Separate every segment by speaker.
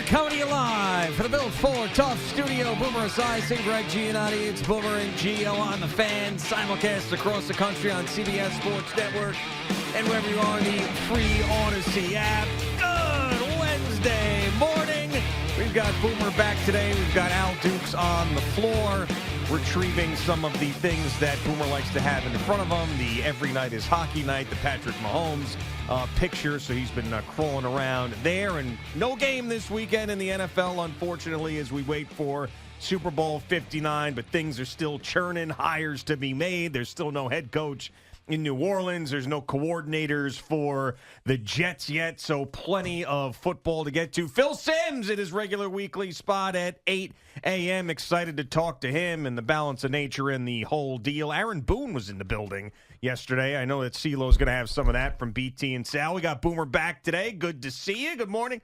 Speaker 1: Coming to you live from the Built Ford Tough Studio. Boomer Esiason, Greg Giannotti. It's Boomer and Gio on the Fan. Simulcast across the country on CBS Sports Network and wherever you are in the free Odyssey app. Good Wednesday morning. We've got Boomer back today. We've got Al Dukes on the floor, retrieving some of the things that Boomer likes to have in front of him. The every night is hockey night, the Patrick Mahomes picture. So he's been crawling around there. And no game this weekend in the NFL, unfortunately, as we wait for Super Bowl 59. But things are still churning, hires to be made. There's still no head coach in New Orleans. There's no coordinators for the Jets yet, so plenty of football to get to. Phil Simms at his regular weekly spot at 8 a.m. Excited to talk to him and the balance of nature and the whole deal. Aaron Boone was in the building yesterday. I know that CeeLo's going to have some of that from BT and Sal. We got Boomer back today. Good to see you. Good morning.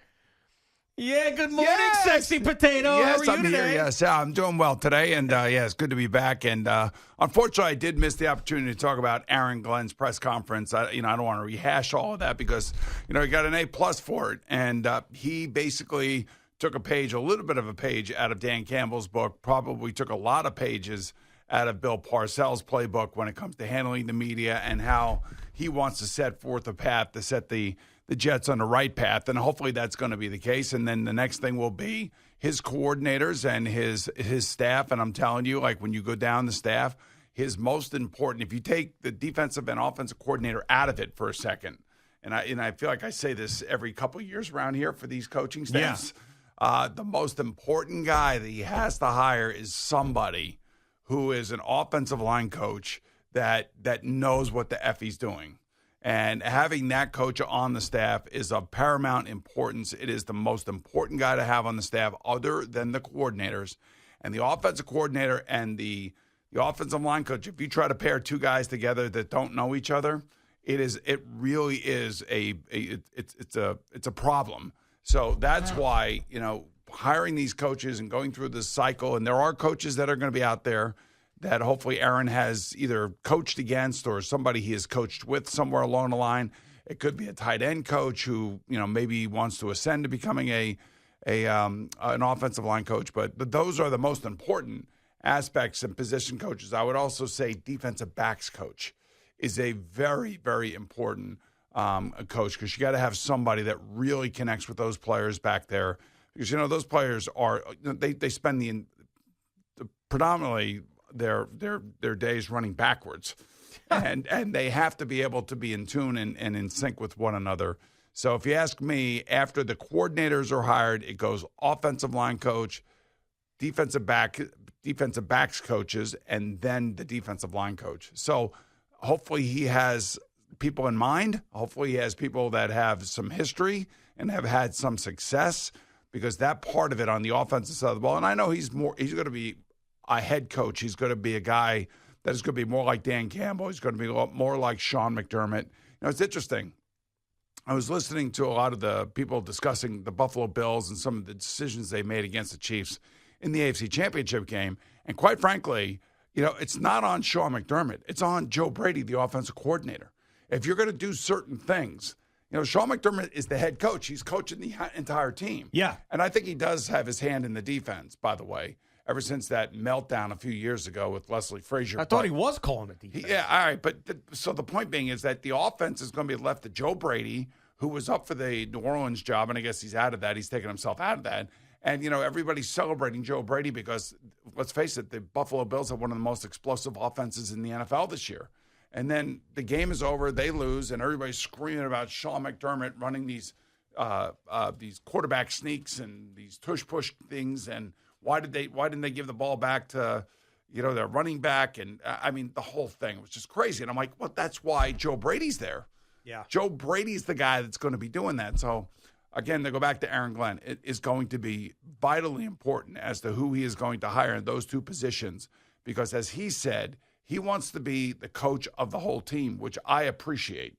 Speaker 1: Yeah, good morning, Sexy Potato.
Speaker 2: Yes,
Speaker 1: How are you
Speaker 2: I'm
Speaker 1: today?
Speaker 2: here. Yes, I'm doing well today, and it's good to be back. And unfortunately, I did miss the opportunity to talk about Aaron Glenn's press conference. I don't want to rehash all of that because he got an A+ for it, and he basically took a little bit of a page out of Dan Campbell's book. Probably took a lot of pages out of Bill Parcells' playbook when it comes to handling the media and how he wants to set forth a path to set the Jets on the right path, and hopefully that's going to be the case. And then the next thing will be his coordinators and his staff. And I'm telling you, like when you go down the staff, his most important, if you take the defensive and offensive coordinator out of it for a second, and I feel like I say this every couple of years around here for these coaching staffs, the most important guy that he has to hire is somebody who is an offensive line coach that knows what the F he's doing. And having that coach on the staff is of paramount importance. It is the most important guy to have on the staff other than the coordinators. And the offensive coordinator and the offensive line coach, if you try to pair two guys together that don't know each other, it really is it's a problem. So that's why, hiring these coaches and going through this cycle, and there are coaches that are going to be out there that hopefully Aaron has either coached against or somebody he has coached with somewhere along the line. It could be a tight end coach who, maybe wants to ascend to becoming an offensive line coach. But those are the most important aspects and position coaches. I would also say defensive backs coach is a very, very important coach because you got to have somebody that really connects with those players back there. Because, those players they spend the predominantly their days running backwards, and they have to be able to be in tune and in sync with one another. So if you ask me, after the coordinators are hired, it goes offensive line coach, defensive backs coaches, and then the defensive line coach. So hopefully he has people in mind. Hopefully he has people that have some history and have had some success, because that part of it on the offensive side of the ball, and I know he's going to be a head coach. He's going to be a guy that is going to be more like Dan Campbell. He's going to be a lot more like Sean McDermott. It's interesting. I was listening to a lot of the people discussing the Buffalo Bills and some of the decisions they made against the Chiefs in the AFC Championship game. And quite frankly, it's not on Sean McDermott. It's on Joe Brady, the offensive coordinator. If you're going to do certain things, Sean McDermott is the head coach. He's coaching the entire team.
Speaker 1: Yeah.
Speaker 2: And I think he does have his hand in the defense, by the way, ever since that meltdown a few years ago with Leslie Frazier.
Speaker 1: I thought he was calling it defense.
Speaker 2: Yeah, all right. But so the point being is that the offense is going to be left to Joe Brady, who was up for the New Orleans job, and I guess he's out of that. He's taken himself out of that. And, everybody's celebrating Joe Brady because, let's face it, the Buffalo Bills have one of the most explosive offenses in the NFL this year. And then the game is over, they lose, and everybody's screaming about Sean McDermott running these quarterback sneaks and these tush-push things, and why didn't they give the ball back to, their running back? And, the whole thing was just crazy. And I'm like, well, that's why Joe Brady's there.
Speaker 1: Yeah.
Speaker 2: Joe Brady's the guy that's going to be doing that. So, again, to go back to Aaron Glenn, it is going to be vitally important as to who he is going to hire in those two positions because, as he said, he wants to be the coach of the whole team, which I appreciate.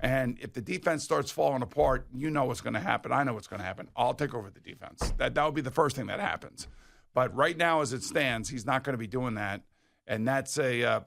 Speaker 2: And if the defense starts falling apart, you know what's going to happen. I know what's going to happen. I'll take over the defense. That would be the first thing that happens. But right now, as it stands, he's not going to be doing that. And that's I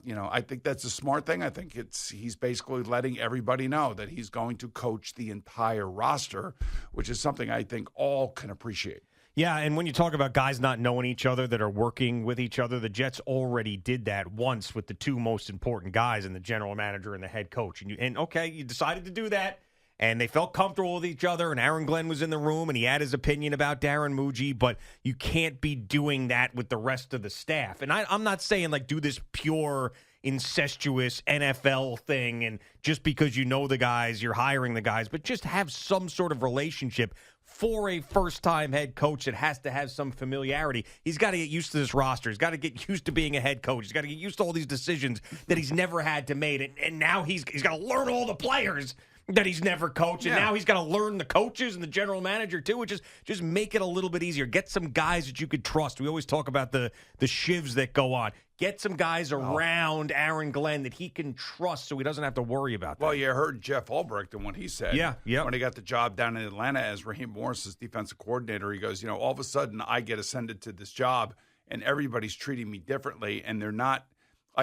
Speaker 2: think that's a smart thing. I think he's basically letting everybody know that he's going to coach the entire roster, which is something I think all can appreciate.
Speaker 1: Yeah, and when you talk about guys not knowing each other that are working with each other, the Jets already did that once with the two most important guys, and the general manager and the head coach. And you decided to do that, and they felt comfortable with each other, and Aaron Glenn was in the room, and he had his opinion about Darren Muji, but you can't be doing that with the rest of the staff. And I'm not saying, do this pure incestuous NFL thing, and just because you know the guys, you're hiring the guys, but just have some sort of relationship for a first-time head coach that has to have some familiarity. He's got to get used to this roster. He's got to get used to being a head coach. He's got to get used to all these decisions that he's never had to make. And now he's got to learn all the players that he's never coached. And now he's got to learn the coaches and the general manager, too, which is just make it a little bit easier. Get some guys that you could trust. We always talk about the shivs that go on. Get some guys around Aaron Glenn that he can trust so he doesn't have to worry about that.
Speaker 2: Well, you heard Jeff Albrecht and what he said.
Speaker 1: Yeah.
Speaker 2: When he got the job down in Atlanta as Raheem Morris's defensive coordinator, he goes, all of a sudden I get ascended to this job and everybody's treating me differently. And they're not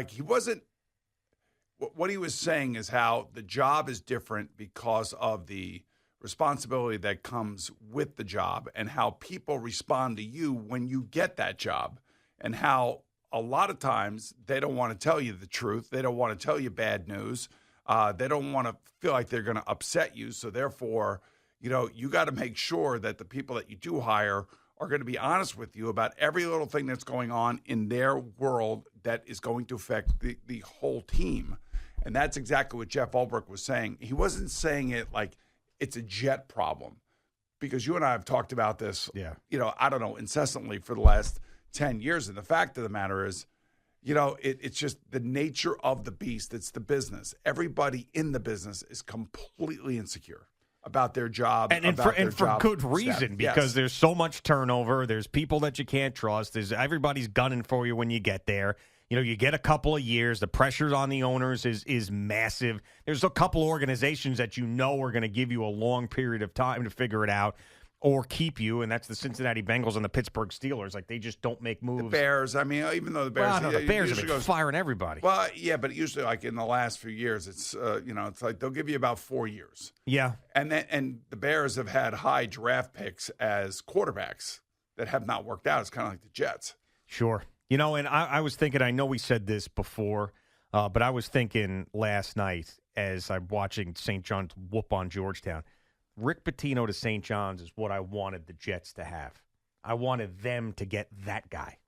Speaker 2: he wasn't. What he was saying is how the job is different because of the responsibility that comes with the job and how people respond to you when you get that job, and how a lot of times they don't want to tell you the truth. They don't want to tell you bad news. They don't want to feel like they're going to upset you. So therefore, you got to make sure that the people that you do hire are going to be honest with you about every little thing that's going on in their world that is going to affect the whole team. And that's exactly what Jeff Ulbrich was saying. He wasn't saying it like it's a Jet problem, because you and I have talked about this, I don't know, incessantly for the last 10 years. And the fact of the matter is, it's just the nature of the beast. It's the business. Everybody in the business is completely insecure about their job.
Speaker 1: And for good reason, because there's so much turnover. There's people that you can't trust. Everybody's gunning for you when you get there. You get a couple of years. The pressure on the owners is massive. There's a couple organizations that are going to give you a long period of time to figure it out or keep you, and that's the Cincinnati Bengals and the Pittsburgh Steelers. They just don't make moves.
Speaker 2: The Bears, even though the Bears...
Speaker 1: Well, the Bears have been firing everybody.
Speaker 2: Well, yeah, but usually, in the last few years, it's, it's like they'll give you about 4 years.
Speaker 1: Yeah.
Speaker 2: And the Bears have had high draft picks as quarterbacks that have not worked out. It's kind of like the Jets.
Speaker 1: Sure. And I was thinking, I know we said this before, but I was thinking last night as I'm watching St. John's whoop on Georgetown, Rick Pitino to St. John's is what I wanted the Jets to have. I wanted them to get that guy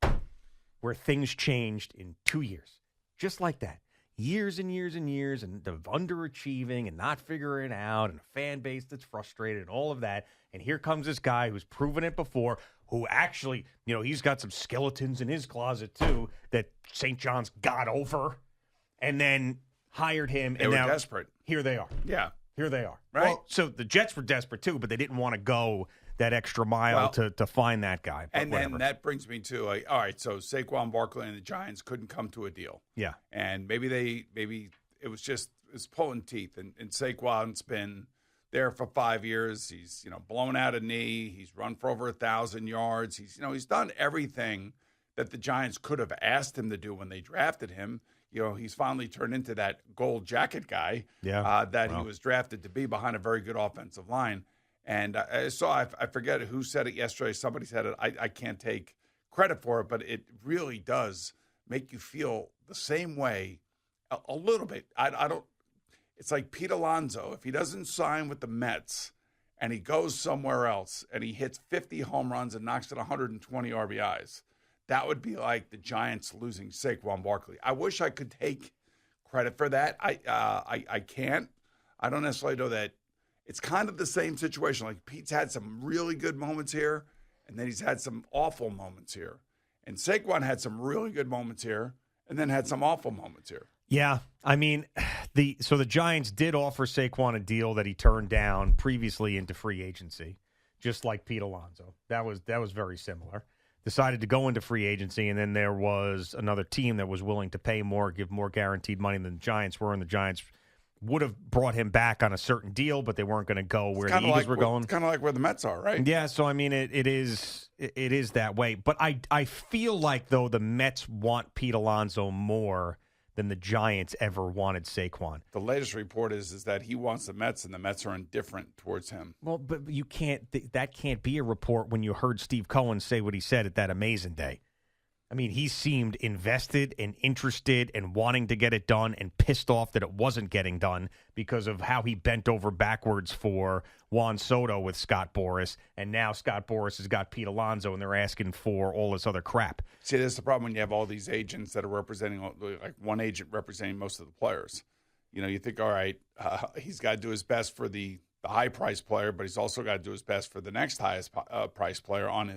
Speaker 1: where things changed in 2 years, just like that. Years and years and years and of underachieving and not figuring it out and a fan base that's frustrated and all of that. And here comes this guy who's proven it before, who actually, he's got some skeletons in his closet too that St. John's got over and then hired him.
Speaker 2: They were desperate.
Speaker 1: Here they are.
Speaker 2: Yeah.
Speaker 1: Here they are.
Speaker 2: Right.
Speaker 1: Well, so the Jets were desperate too, but they didn't want to go that extra mile to find that guy.
Speaker 2: And then that brings me to all right, so Saquon Barkley and the Giants couldn't come to a deal.
Speaker 1: Yeah.
Speaker 2: And maybe it was pulling teeth. And Saquon's been there for 5 years. He's, blown out a knee. He's run for over 1,000 yards. He's done everything that the Giants could have asked him to do when they drafted him. He's finally turned into that gold jacket guy he was drafted to be behind a very good offensive line. And I forget who said it yesterday. Somebody said it. I can't take credit for it, but it really does make you feel the same way a little bit. I don't. It's like Pete Alonso. If he doesn't sign with the Mets and he goes somewhere else and he hits 50 home runs and knocks in 120 RBIs, that would be like the Giants losing Saquon Barkley. I wish I could take credit for that. I can't. I don't necessarily know that. It's kind of the same situation. Like Pete's had some really good moments here, and then he's had some awful moments here. And Saquon had some really good moments here, and then had some awful moments here.
Speaker 1: Yeah, the Giants did offer Saquon a deal that he turned down previously into free agency, just like Pete Alonso. That was very similar. Decided to go into free agency, and then there was another team that was willing to pay more, give more guaranteed money than the Giants were, and the Giants would have brought him back on a certain deal, but they weren't going to go where the Eagles were going.
Speaker 2: It's kind of like where the Mets are, right?
Speaker 1: Yeah, so it is
Speaker 3: It is that way. But I feel like, though, the Mets want Pete Alonso more than the Giants ever wanted Saquon.
Speaker 2: The latest report is that he wants the Mets, and the Mets are indifferent towards him.
Speaker 3: Well, but you can't. That can't be a report when you heard Steve Cohen say what he said at that amazing day. I mean, he seemed invested and interested and wanting to get it done and pissed off that it wasn't getting done because of how he bent over backwards for Juan Soto with Scott Boras. And now Scott Boras has got Pete Alonso, and they're asking for all this other crap.
Speaker 2: See, that's the problem when you have all these agents that are representing, like one agent representing most of the players. You know, you think, all right, he's got to do his best for the high-priced player, but he's also got to do his best for the next highest price player on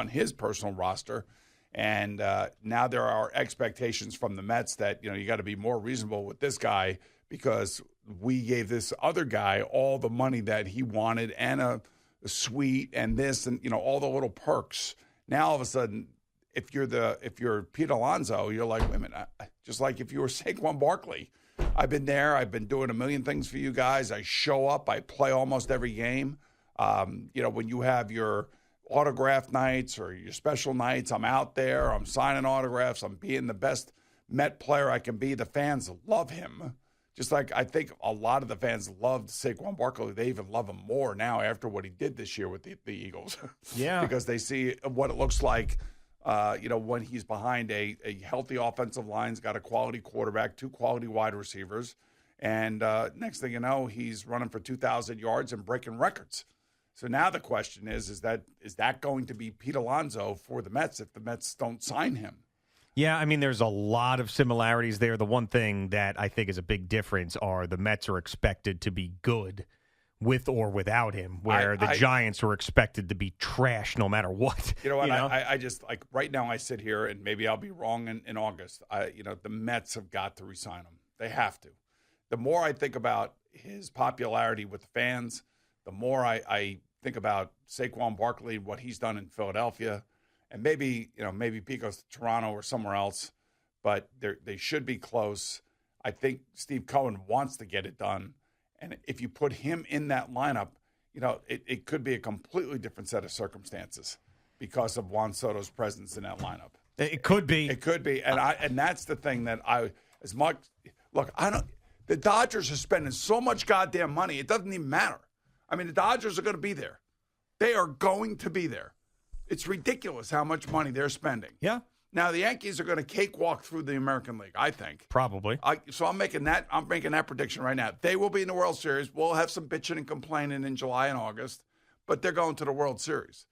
Speaker 2: his personal roster. And now there are expectations from the Mets that, you got to be more reasonable with this guy because we gave this other guy all the money that he wanted and a suite and this and, all the little perks. Now, all of a sudden, if you're Pete Alonso, you're like, wait a minute, just like if you were Saquon Barkley. I've been there. I've been doing a million things for you guys. I show up. I play almost every game. When you have your autograph nights or your special nights, I'm out there, I'm signing autographs, I'm being the best Met player I can be. The fans love him. Just like I think a lot of the fans loved Saquon Barkley. They even love him more now after what he did this year with the Eagles.
Speaker 3: Yeah.
Speaker 2: Because they see what it looks like, when he's behind a healthy offensive line, he's got a quality quarterback, 2 quality wide receivers, and next thing you know, he's running for 2,000 yards and breaking records. So now the question is that going to be Pete Alonso for the Mets if the Mets don't sign him?
Speaker 3: Yeah, I mean, there's a lot of similarities there. The one thing that I think is a big difference are the Mets are expected to be good with or without him, where the Giants are expected to be trash no matter what.
Speaker 2: You know what? I just, like, right now I sit here, and maybe I'll be wrong in August. The Mets have got to re-sign him. They have to. The more I think about his popularity with the fans, the more I think about Saquon Barkley, what he's done in Philadelphia, and maybe Pete goes to Toronto or somewhere else, but they should be close. I think Steve Cohen wants to get it done, and if you put him in that lineup, it could be a completely different set of circumstances because of Juan Soto's presence in that lineup.
Speaker 3: It could be.
Speaker 2: It could be, and that's the thing that the Dodgers are spending so much goddamn money, it doesn't even matter. I mean, the Dodgers are going to be there. They are going to be there. It's ridiculous how much money they're spending.
Speaker 3: Yeah.
Speaker 2: Now, the Yankees are going to cakewalk through the American League, I think.
Speaker 3: Probably.
Speaker 2: So I'm making that prediction right now. They will be in the World Series. We'll have some bitching and complaining in July and August, but they're going to the World Series.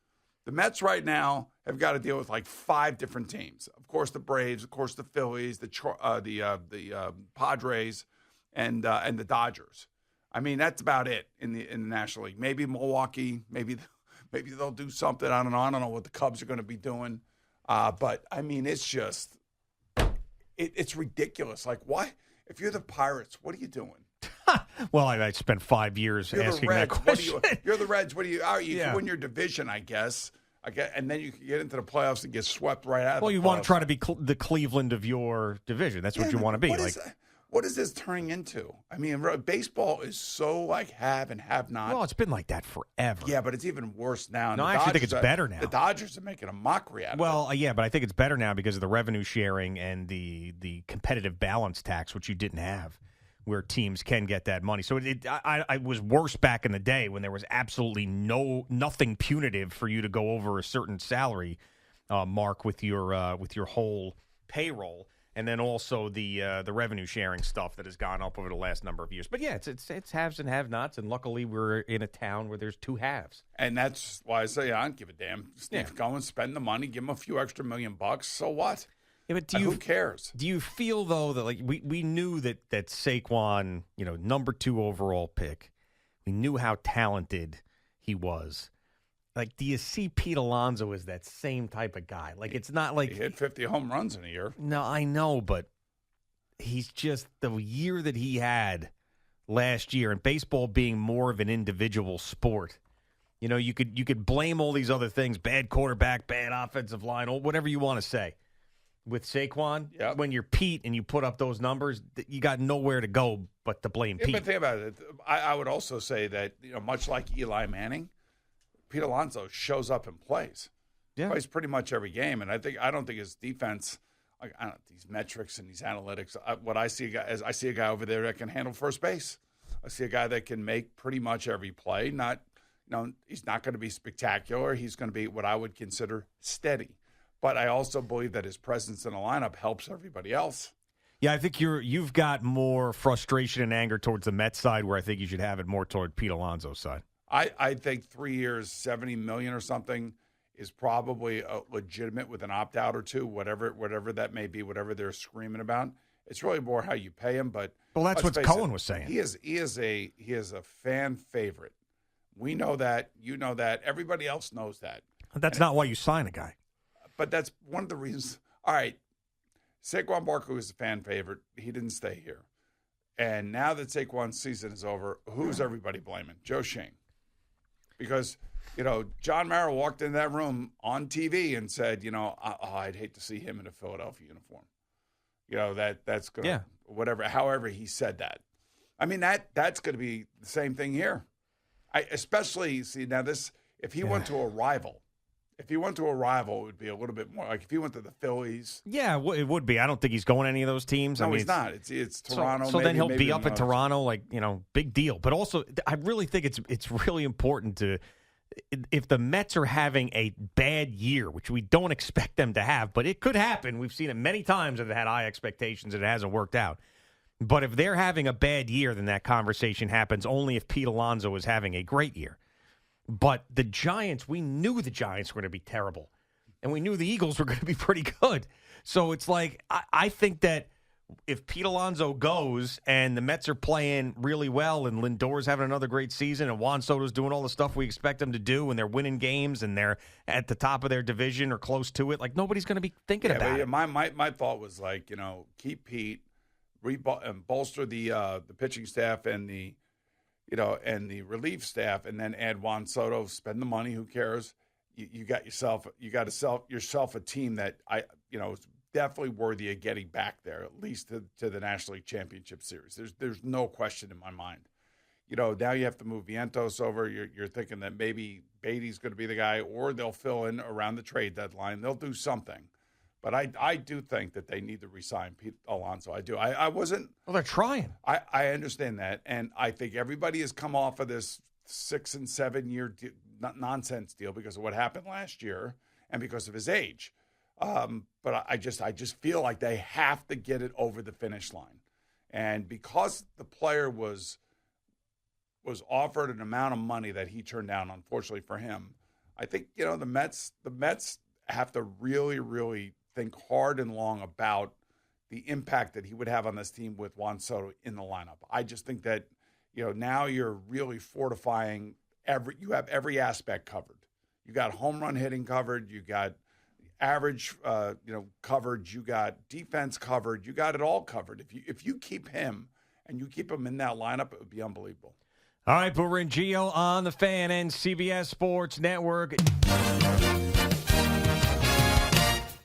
Speaker 2: The Mets right now have got to deal with like 5 different teams. Of course, the Braves, of course, the Phillies, the Padres, and the Dodgers. I mean, that's about it in the National League. Maybe Milwaukee, maybe they'll do something. I don't know. I don't know what the Cubs are going to be doing. But I mean, it's just it's ridiculous. Like, why? If you're the Pirates, what are you doing?
Speaker 3: Well, I spent 5 years asking that question.
Speaker 2: You're the Reds. What are you? You win your division, I guess. And then you can get into the playoffs and get swept right out of the playoffs.
Speaker 3: Well, you want to try to be the Cleveland of your division. That's what you want to be.
Speaker 2: What is this turning into? I mean, baseball is so like have and have not.
Speaker 3: Well, it's been like that forever.
Speaker 2: Yeah, but it's even worse now.
Speaker 3: No, I actually think it's better now.
Speaker 2: The Dodgers are making a mockery out of it.
Speaker 3: Well, yeah, but I think it's better now because of the revenue sharing and the competitive balance tax, which you didn't have, where teams can get that money. So it was worse back in the day when there was absolutely nothing punitive for you to go over a certain salary mark with your whole payroll. And then also the revenue sharing stuff that has gone up over the last number of years. But yeah, it's haves and have-nots, and luckily we're in a town where there's 2 halves.
Speaker 2: And that's why I say I don't give a damn. Steve, go and spend the money, give him a few extra $1 million. So what?
Speaker 3: Yeah, but
Speaker 2: who cares?
Speaker 3: Do you feel though that like we knew that Saquon, number 2 overall pick, we knew how talented he was. Like, do you see Pete Alonso as that same type of guy? Like, it's not like...
Speaker 2: He hit 50 home runs in a year.
Speaker 3: No, I know, but he's just the year that he had last year, and baseball being more of an individual sport. You could blame all these other things, bad quarterback, bad offensive line, whatever you want to say. With Saquon, when you're Pete and you put up those numbers, you got nowhere to go but to blame Pete.
Speaker 2: But think about it. I would also say that, much like Eli Manning, Pete Alonso shows up and plays.
Speaker 3: Yeah.
Speaker 2: Plays pretty much every game, and I don't think his defense. I don't these metrics and these analytics. What I see I see a guy over there that can handle first base. I see a guy that can make pretty much every play. He's not going to be spectacular. He's going to be what I would consider steady. But I also believe that his presence in the lineup helps everybody else.
Speaker 3: Yeah, I think you've got more frustration and anger towards the Mets side, where I think you should have it more toward Pete Alonso's side.
Speaker 2: I think 3 years, $70 million or something is probably legitimate with an opt-out or two, whatever that may be, whatever they're screaming about. It's really more how you pay him. But
Speaker 3: that's what Cohen was saying.
Speaker 2: He is a fan favorite. We know that. You know that. Everybody else knows that.
Speaker 3: That's not why you sign a guy.
Speaker 2: But that's one of the reasons. All right, Saquon Barkley was a fan favorite. He didn't stay here. And now that Saquon's season is over, who's everybody blaming? Joe Shane. Because John Mara walked in that room on TV and said, I'd hate to see him in a Philadelphia uniform. That's going to, however he said that. I mean, that's going to be the same thing here. Especially, see, now this, if he went to a rival, it would be a little bit more like if he went to the Phillies.
Speaker 3: Yeah, it would be. I don't think he's going to any of those teams.
Speaker 2: No, he's not. It's Toronto.
Speaker 3: So then he'll be up in Toronto, big deal. But also, I really think it's really important to, if the Mets are having a bad year, which we don't expect them to have, but it could happen. We've seen it many times that they've had high expectations and it hasn't worked out. But if they're having a bad year, then that conversation happens only if Pete Alonso is having a great year. But the Giants, we knew the Giants were going to be terrible. And we knew the Eagles were going to be pretty good. So it's like, I think that if Pete Alonso goes and the Mets are playing really well and Lindor's having another great season and Juan Soto's doing all the stuff we expect them to do and they're winning games and they're at the top of their division or close to it, nobody's going to be thinking about it.
Speaker 2: My thought was keep Pete, bolster the pitching staff and the relief staff, and then add Juan Soto. Spend the money. Who cares? You got yourself a team that is definitely worthy of getting back there, at least to the National League Championship Series. There's no question in my mind. Now you have to move Vientos over. You're thinking that maybe Beatty's going to be the guy, or they'll fill in around the trade deadline. They'll do something. But I do think that they need to re-sign Pete Alonso. I do. I wasn't.
Speaker 3: Well, they're trying.
Speaker 2: I understand that, and I think everybody has come off of this 6 and 7 year nonsense deal because of what happened last year and because of his age. But I just feel like they have to get it over the finish line, and because the player was offered an amount of money that he turned down, unfortunately for him, I think the Mets have to really, really think hard and long about the impact that he would have on this team with Juan Soto in the lineup. I just think that, now you're really fortifying you have every aspect covered. You got home run hitting covered. You got average, covered. You got defense covered. You got it all covered. If you keep him and you keep him in that lineup, it would be unbelievable.
Speaker 1: All right, Boomer and Gio on the Fan and CBS Sports Network.